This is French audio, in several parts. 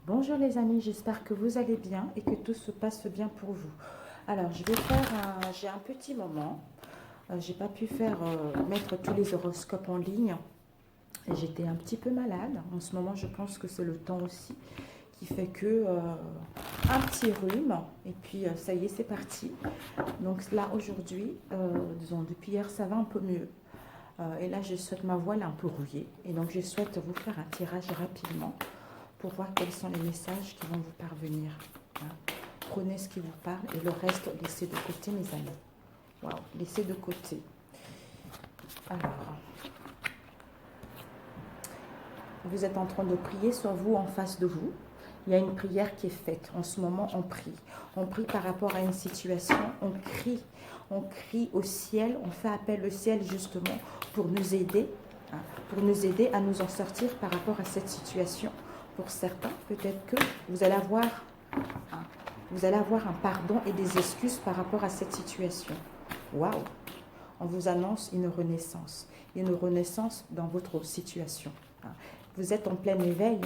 Bonjour les amis, j'espère que vous allez bien et que tout se passe bien pour vous. Alors, j'ai un petit moment. J'ai pas pu mettre tous les horoscopes en ligne. J'étais un petit peu malade. En ce moment, je pense que c'est le temps aussi qui fait que un petit rhume. Et puis, ça y est, c'est parti. Donc là, aujourd'hui, disons, depuis hier, ça va un peu mieux. Et là, ma voix est un peu rouillée. Et donc, je souhaite vous faire un tirage rapidement pour voir quels sont les messages qui vont vous parvenir. Hein. Prenez ce qui vous parle et le reste, laissez de côté, mes amis. Waouh, laissez de côté. Alors, vous êtes en train de prier, soit vous en face de vous. Il y a une prière qui est faite. En ce moment, on prie. On prie par rapport à une situation. On crie. On crie au ciel. On fait appel au ciel justement pour nous aider. Hein, pour nous aider à nous en sortir par rapport à cette situation. Pour certains, peut-être que vous allez avoir un pardon et des excuses par rapport à cette situation. Waouh! On vous annonce une renaissance dans votre situation. Vous êtes en plein éveil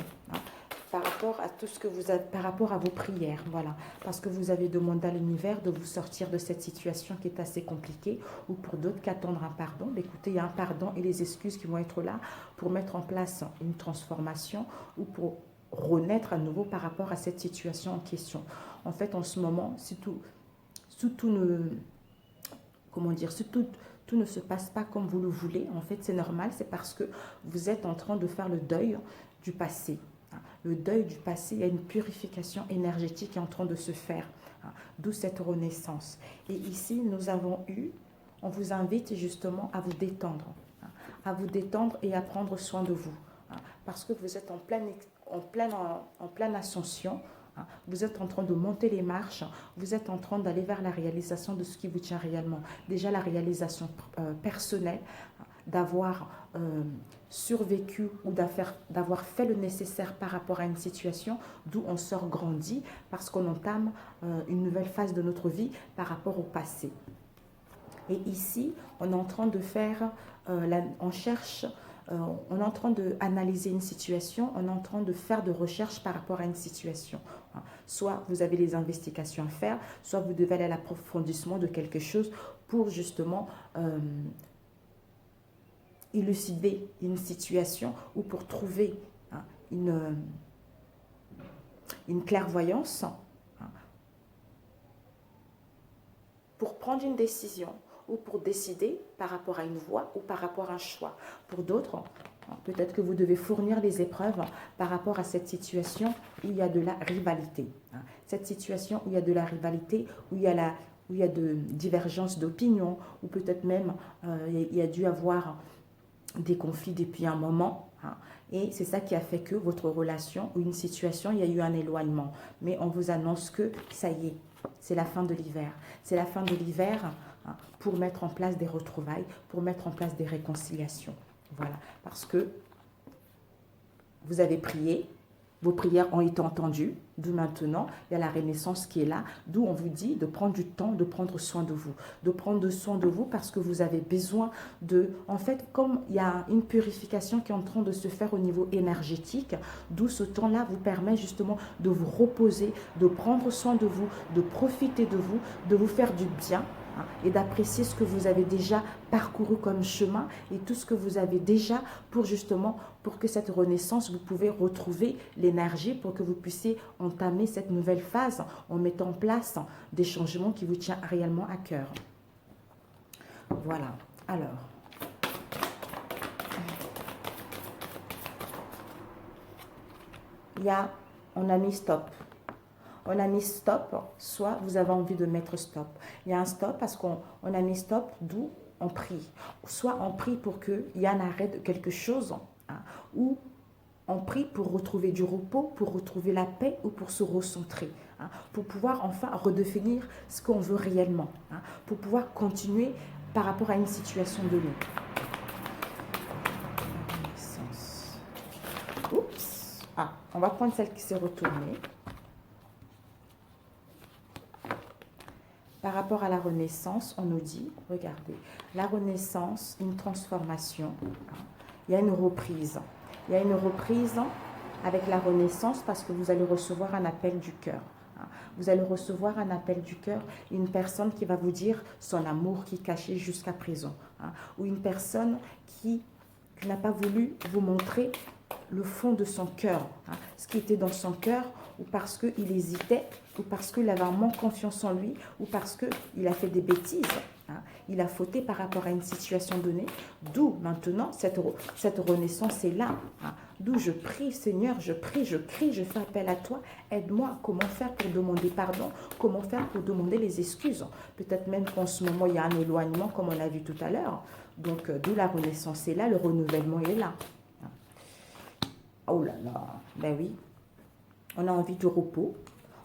par rapport à tout ce que vous avez, par rapport à vos prières, voilà, parce que vous avez demandé à l'univers de vous sortir de cette situation qui est assez compliquée, ou pour d'autres qu'attendre un pardon. Écoutez, il y a un pardon et les excuses qui vont être là pour mettre en place une transformation ou pour renaître à nouveau par rapport à cette situation en question. En fait, en ce moment, si tout ne se passe pas comme vous le voulez, en fait, c'est normal, c'est parce que vous êtes en train de faire le deuil du passé. Le deuil du passé, il y a une purification énergétique qui est en train de se faire, d'où cette renaissance. Et ici, on vous invite justement à vous détendre, et à prendre soin de vous, parce que vous êtes en pleine ascension. Vous êtes en train de monter les marches, vous êtes en train d'aller vers la réalisation de ce qui vous tient réellement. Déjà la réalisation personnelle, d'avoir survécu ou d'avoir fait le nécessaire par rapport à une situation, d'où on sort grandi parce qu'on entame une nouvelle phase de notre vie par rapport au passé. Et ici, on est en train de on est en train d'analyser une situation, on est en train de faire de recherches par rapport à une situation. Soit vous avez les investigations à faire, soit vous devez aller à l'approfondissement de quelque chose pour justement élucider une situation ou pour trouver une clairvoyance, pour prendre une décision ou pour décider par rapport à une voie ou par rapport à un choix. Pour d'autres, peut-être que vous devez fournir les épreuves par rapport à cette situation où il y a de la rivalité. Cette situation où il y a de la rivalité, où il y a de divergences d'opinion, ou peut-être même il y a dû avoir des conflits depuis un moment. Et c'est ça qui a fait que votre relation ou une situation, il y a eu un éloignement. Mais on vous annonce que ça y est, c'est la fin de l'hiver. C'est la fin de l'hiver pour mettre en place des retrouvailles, pour mettre en place des réconciliations. Voilà, parce que vous avez prié, vos prières ont été entendues, d'où maintenant, il y a la renaissance qui est là, d'où on vous dit de prendre du temps, de prendre soin de vous. De prendre soin de vous parce que vous avez besoin en fait, comme il y a une purification qui est en train de se faire au niveau énergétique, d'où ce temps-là vous permet justement de vous reposer, de prendre soin de vous, de profiter de vous faire du bien, et d'apprécier ce que vous avez déjà parcouru comme chemin et tout ce que vous avez déjà pour que cette renaissance, vous pouvez retrouver l'énergie pour que vous puissiez entamer cette nouvelle phase en mettant en place des changements qui vous tiennent réellement à cœur. Voilà. Alors, on a mis stop. On a mis stop, soit vous avez envie de mettre stop. Il y a un stop parce qu'on a mis stop, d'où on prie. Soit on prie pour qu'il y ait un arrêt de quelque chose, ou on prie pour retrouver du repos, pour retrouver la paix ou pour se recentrer, pour pouvoir enfin redéfinir ce qu'on veut réellement, pour pouvoir continuer par rapport à une situation donnée. Oups. On va prendre celle qui s'est retournée. Par rapport à la renaissance, on nous dit, regardez, la renaissance, une transformation, il y a une reprise. Il y a une reprise avec la renaissance parce que vous allez recevoir un appel du cœur. Vous allez recevoir un appel du cœur, une personne qui va vous dire son amour qui est caché jusqu'à présent. Ou une personne qui n'a pas voulu vous montrer le fond de son cœur, ce qui était dans son cœur, ou parce qu'il hésitait, ou parce qu'il avait un manque de confiance en lui, ou parce qu'il a fait des bêtises, il a fauté par rapport à une situation donnée, d'où maintenant cette renaissance est là, d'où je prie, Seigneur, je prie, je crie, je fais appel à toi, aide-moi, comment faire pour demander pardon, comment faire pour demander les excuses, peut-être même qu'en ce moment il y a un éloignement comme on a vu tout à l'heure, donc d'où la renaissance est là, le renouvellement est là. Oh là là, ben oui, on a envie de repos,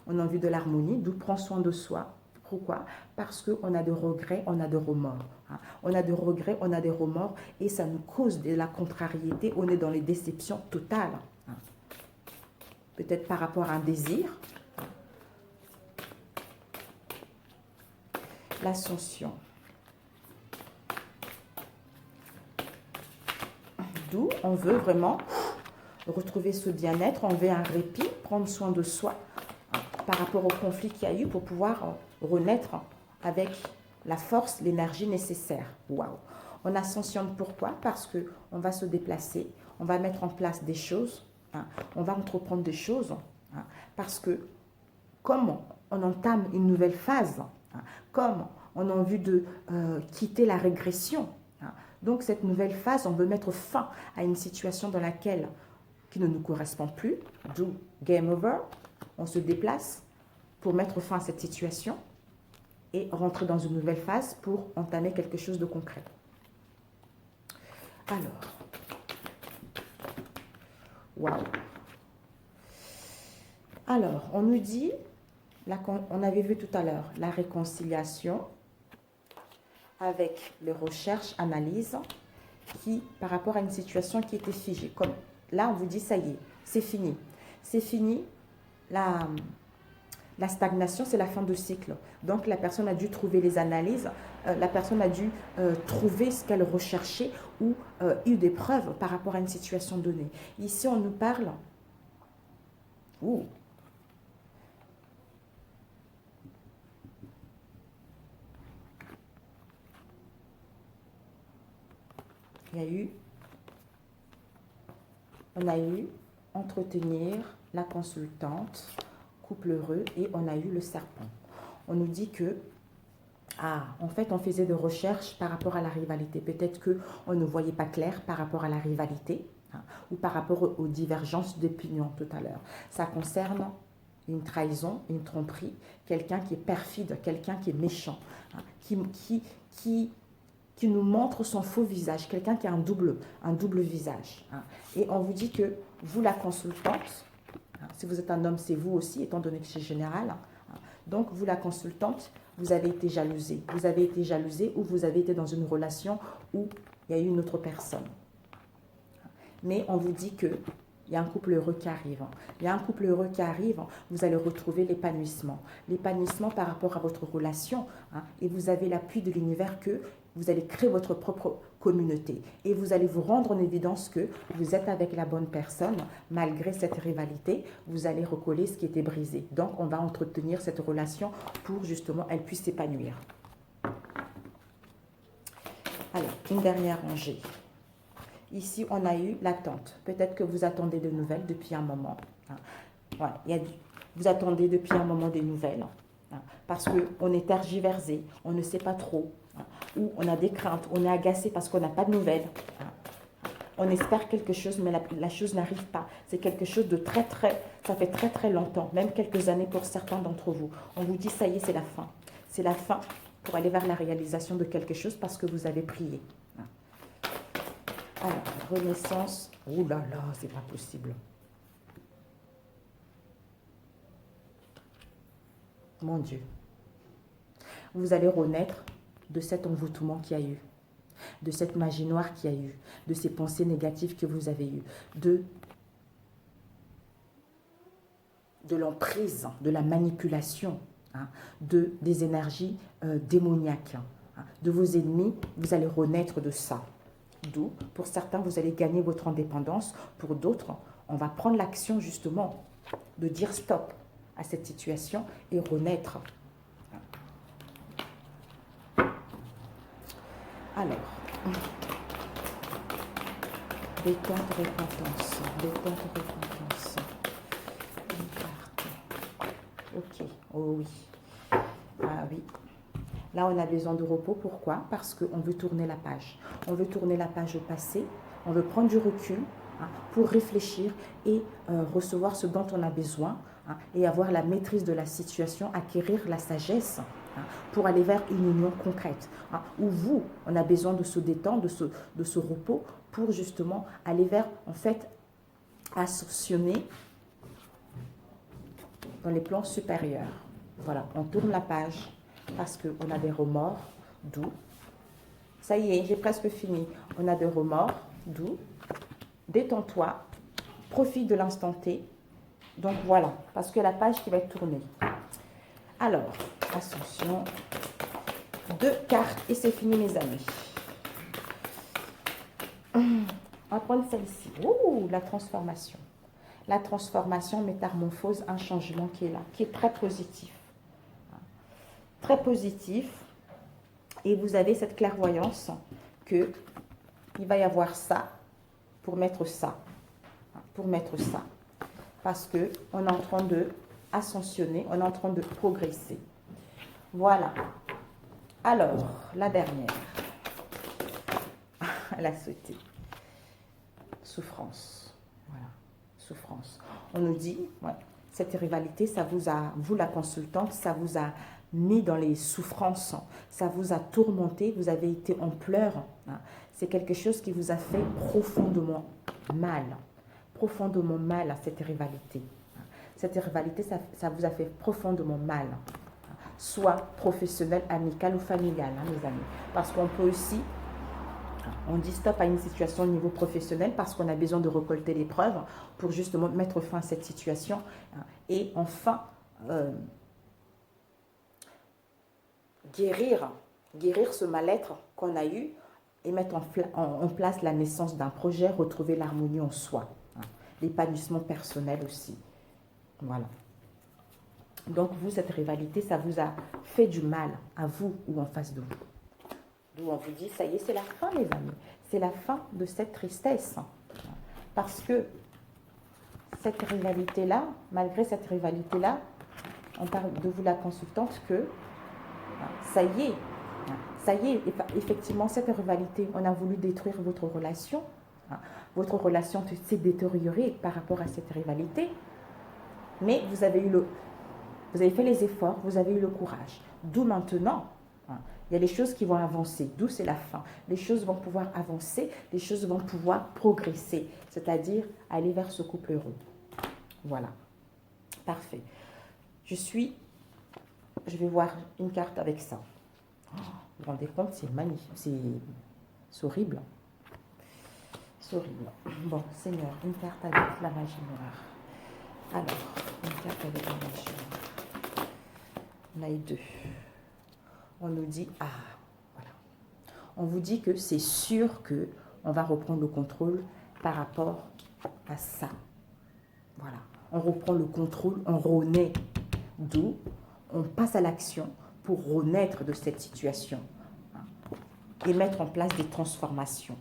on a envie de l'harmonie, d'où prendre soin de soi. Pourquoi? Parce qu'on a des regrets, on a des remords. On a des regrets, on a des remords et ça nous cause de la contrariété, on est dans les déceptions totales. Peut-être par rapport à un désir. L'ascension. D'où on veut vraiment retrouver ce bien-être, on veut un répit, prendre soin de soi par rapport au conflit qu'il y a eu pour pouvoir renaître avec la force, l'énergie nécessaire. Waouh! On ascensionne pourquoi? Parce qu'on va se déplacer, on va mettre en place des choses, on va entreprendre des choses, parce que comme on entame une nouvelle phase, comme on a envie de quitter la régression, donc cette nouvelle phase, on veut mettre fin à une situation dans laquelle qui ne nous correspond plus, d'où game over, on se déplace pour mettre fin à cette situation et rentrer dans une nouvelle phase pour entamer quelque chose de concret. Alors, waouh. Alors, on nous dit, on avait vu tout à l'heure, la réconciliation avec les recherches, analyses, qui, par rapport à une situation qui était figée. Comme là, on vous dit, ça y est, c'est fini. C'est fini. La stagnation, c'est la fin de cycle. Donc, la personne a dû trouver les analyses, la personne a dû trouver ce qu'elle recherchait ou eu des preuves par rapport à une situation donnée. Ici, on nous parle... Ouh. On a eu entretenir la consultante, couple heureux, et on a eu le serpent. On nous dit que, en fait, on faisait des recherches par rapport à la rivalité. Peut-être qu'on ne voyait pas clair par rapport à la rivalité, ou par rapport aux divergences d'opinion tout à l'heure. Ça concerne une trahison, une tromperie, quelqu'un qui est perfide, quelqu'un qui est méchant, qui nous montre son faux visage, quelqu'un qui a un double visage. Et on vous dit que vous, la consultante, si vous êtes un homme, c'est vous aussi, étant donné que c'est général. Donc, vous, la consultante, vous avez été jalousée. Vous avez été jalousée ou vous avez été dans une relation où il y a eu une autre personne. Mais on vous dit que il y a un couple heureux qui arrive. Il y a un couple heureux qui arrive, vous allez retrouver l'épanouissement. L'épanouissement par rapport à votre relation. Et vous avez l'appui de l'univers que vous allez créer votre propre communauté. Et vous allez vous rendre en évidence que vous êtes avec la bonne personne. Malgré cette rivalité, vous allez recoller ce qui était brisé. Donc, on va entretenir cette relation pour justement elle puisse s'épanouir. Alors, une dernière rangée. Ici, on a eu l'attente. Peut-être que vous attendez de nouvelles depuis un moment. Ouais, vous attendez depuis un moment des nouvelles. Parce qu'on est tergiversé, on ne sait pas trop. Ou on a des craintes, on est agacé parce qu'on n'a pas de nouvelles. On espère quelque chose, mais la chose n'arrive pas. C'est quelque chose de ça fait très longtemps, même quelques années pour certains d'entre vous. On vous dit, ça y est, c'est la fin. C'est la fin pour aller vers la réalisation de quelque chose parce que vous avez prié. Alors, renaissance. Oh là là, c'est pas possible. Mon Dieu. Vous allez renaître de cet envoûtement qu'il y a eu, de cette magie noire qu'il y a eu, de ces pensées négatives que vous avez eues, de l'emprise, de la manipulation, des énergies démoniaques, de vos ennemis. Vous allez renaître de ça. D'où, pour certains, vous allez gagner votre indépendance. Pour d'autres, on va prendre l'action justement de dire stop à cette situation et renaître. Alors, détente, repentance, détente, repentance. Une carte. Ok, oh oui. Ah oui. Là, on a besoin de repos. Pourquoi? Parce qu'on veut tourner la page. On veut tourner la page au passé. On veut prendre du recul pour réfléchir et recevoir ce dont on a besoin et avoir la maîtrise de la situation, acquérir la sagesse pour aller vers une union concrète. Où vous, on a besoin de se détendre, de ce repos pour justement aller vers, en fait, ascensionner dans les plans supérieurs. Voilà, on tourne la page parce qu'on a des remords, d'où. Ça y est, j'ai presque fini. On a des remords, d'où. Détends-toi, profite de l'instant T. Donc voilà, parce que la page qui va être tournée. Alors, ascension, 2 cartes et c'est fini mes amis. On va prendre celle-ci. Ouh, la transformation. La transformation, métamorphose, un changement qui est là, qui est très positif. Très positif. Et vous avez cette clairvoyance que il va y avoir ça pour mettre ça. Pour mettre ça. Parce qu'on est en train de ascensionner, on est en train de progresser. Voilà. Alors, la dernière. Elle a sauté. Souffrance. Voilà. Souffrance. On nous dit, ouais, cette rivalité, ça vous a, vous la consultante, ça vous a mis dans les souffrances, ça vous a tourmenté, vous avez été en pleurs. C'est quelque chose qui vous a fait profondément mal. Profondément mal à cette rivalité. Cette rivalité, ça vous a fait profondément mal. Soit professionnel, amical ou familial, mes amis. Parce qu'on peut aussi, on dit stop à une situation au niveau professionnel parce qu'on a besoin de récolter les preuves pour justement mettre fin à cette situation et enfin guérir ce mal-être qu'on a eu et mettre en place la naissance d'un projet, retrouver l'harmonie en soi, l'épanouissement personnel aussi. Voilà. Donc vous, cette rivalité, ça vous a fait du mal à vous ou en face de vous. D'où on vous dit, ça y est, c'est la fin, les amis. C'est la fin de cette tristesse. Parce que cette rivalité-là, malgré cette rivalité-là, on parle de vous, la consultante, que ça y est, effectivement, cette rivalité, on a voulu détruire votre relation. Votre relation s'est détériorée par rapport à cette rivalité. Mais vous avez fait les efforts, vous avez eu le courage. D'où maintenant, il y a des choses qui vont avancer, d'où c'est la fin. Les choses vont pouvoir avancer, les choses vont pouvoir progresser, c'est-à-dire aller vers ce couple heureux. Voilà, parfait. Je vais voir une carte avec ça. Vous vous rendez compte, c'est magnifique, c'est horrible. C'est horrible. Bon, Seigneur, une carte avec la magie noire. Alors, une carte avec la magie noire. On a eu 2. On nous dit, voilà. On vous dit que c'est sûr qu'on va reprendre le contrôle par rapport à ça. Voilà. On reprend le contrôle, on renaît. D'où on passe à l'action pour renaître de cette situation et mettre en place des transformations.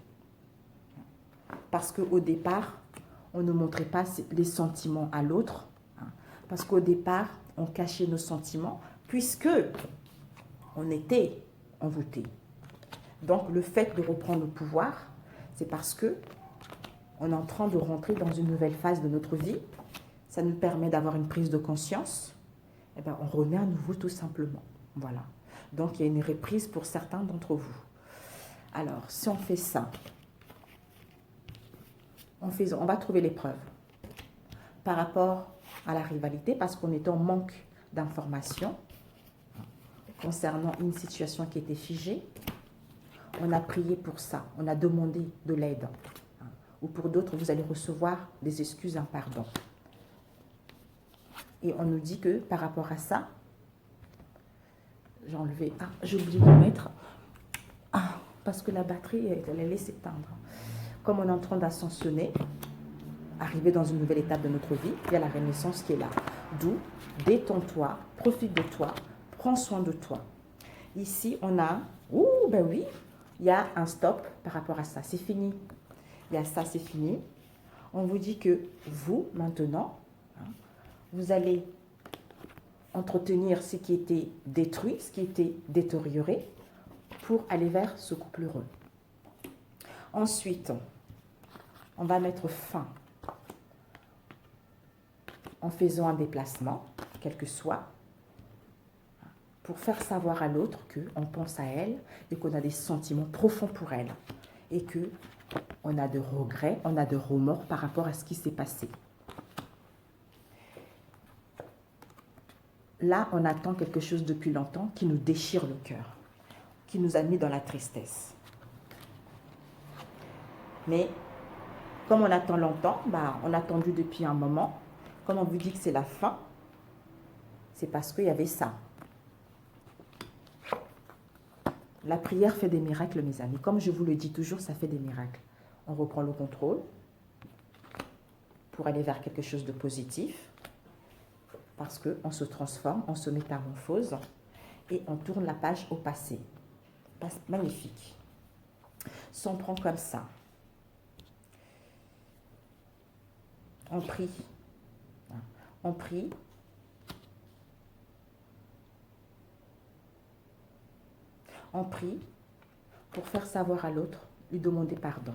Parce qu'au départ, on ne montrait pas les sentiments à l'autre. Parce qu'au départ, on cachait nos sentiments puisque on était envoûté. Donc, le fait de reprendre le pouvoir, c'est parce que on est en train de rentrer dans une nouvelle phase de notre vie. Ça nous permet d'avoir une prise de conscience. Et bien, on renaît à nouveau tout simplement. Voilà. Donc, il y a une reprise pour certains d'entre vous. Alors, si on fait ça, on va trouver les preuves par rapport à la rivalité parce qu'on est en manque d'informations concernant une situation qui était figée. On a prié pour ça, on a demandé de l'aide. Ou pour d'autres, vous allez recevoir des excuses, un pardon. Et on nous dit que par rapport à ça, j'ai enlevé, j'ai oublié de mettre, parce que la batterie, elle allait s'éteindre. Comme on est en train d'ascensionner, arriver dans une nouvelle étape de notre vie. Il y a la renaissance qui est là. D'où, détends-toi, profite de toi, prends soin de toi. Ici, on a, ben oui, il y a un stop par rapport à ça. C'est fini. Il y a ça, c'est fini. On vous dit que vous, maintenant, vous allez entretenir ce qui était détruit, ce qui était détérioré, pour aller vers ce couple heureux. Ensuite, on va mettre fin en faisant un déplacement, quel que soit, pour faire savoir à l'autre qu'on pense à elle et qu'on a des sentiments profonds pour elle et qu'on a de regrets, on a de remords par rapport à ce qui s'est passé. Là, on attend quelque chose depuis longtemps qui nous déchire le cœur, qui nous a mis dans la tristesse. Mais comme on attend longtemps, on a attendu depuis un moment. Comme on vous dit que c'est la fin, c'est parce qu'il y avait ça. La prière fait des miracles, mes amis. Comme je vous le dis toujours, ça fait des miracles. On reprend le contrôle pour aller vers quelque chose de positif. Parce qu'on se transforme, on se métamorphose et on tourne la page au passé. Magnifique. Si on prend comme ça, on prie. On prie. On prie pour faire savoir à l'autre, lui demander pardon.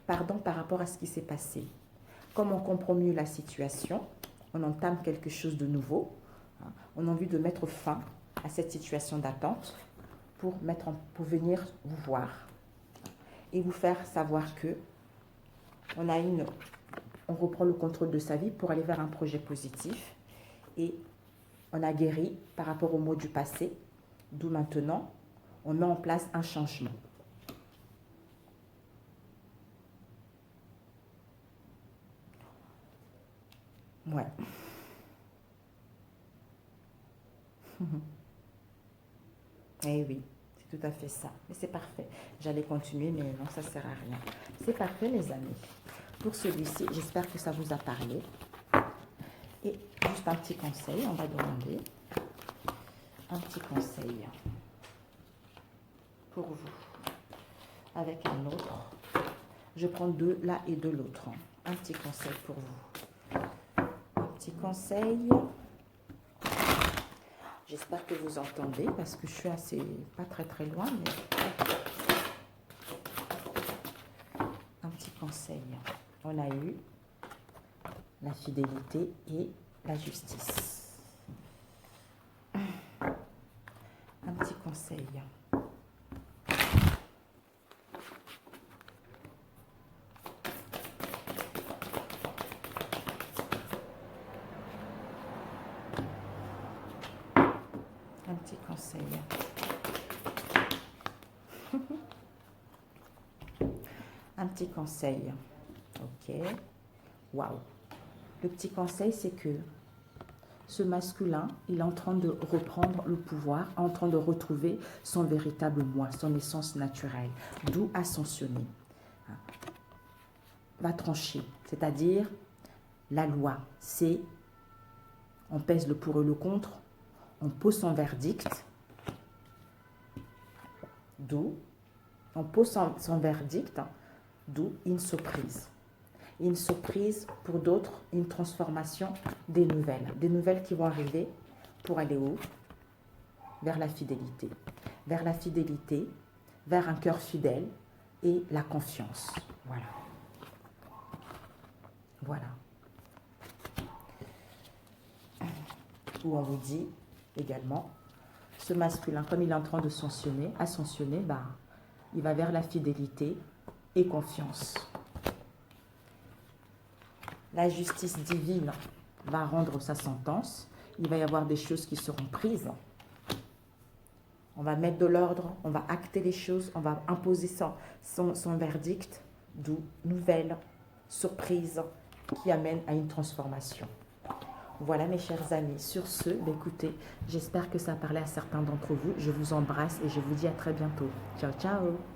Pardon par rapport à ce qui s'est passé. Comme on comprend mieux la situation, on entame quelque chose de nouveau. On a envie de mettre fin à cette situation d'attente pour venir vous voir et vous faire savoir que on reprend le contrôle de sa vie pour aller vers un projet positif et on a guéri par rapport aux maux du passé, d'où maintenant on met en place un changement. Ouais. Eh oui, c'est tout à fait ça. Mais c'est parfait. J'allais continuer, mais non, ça ne sert à rien. C'est parfait, les amis. Pour celui-ci, j'espère que ça vous a parlé. Et juste un petit conseil, on va demander un petit conseil pour vous. Avec un autre. Je prends deux là et de l'autre. Un petit conseil pour vous. Un petit conseil. J'espère que vous entendez parce que je suis pas très loin, mais un petit conseil. On a eu la fidélité et la justice. Un petit conseil. Un petit conseil. Un petit conseil. Ok. Waouh. Le petit conseil, c'est que ce masculin, il est en train de reprendre le pouvoir, en train de retrouver son véritable moi, son essence naturelle, d'où ascensionner. Va trancher, c'est-à-dire la loi, c'est on pèse le pour et le contre, on pose son verdict, d'où on pose son verdict, d'où une surprise. Une surprise pour d'autres, une transformation des nouvelles qui vont arriver pour aller où? Vers la fidélité. Vers la fidélité, vers un cœur fidèle et la confiance. Voilà. Voilà. Où on vous dit également, ce masculin, comme il est en train de ascensionner, il va vers la fidélité et confiance. La justice divine va rendre sa sentence. Il va y avoir des choses qui seront prises. On va mettre de l'ordre, on va acter les choses, on va imposer son verdict, d'où nouvelle surprise qui amène à une transformation. Voilà mes chers amis, sur ce, écoutez, j'espère que ça a parlé à certains d'entre vous. Je vous embrasse et je vous dis à très bientôt. Ciao, ciao!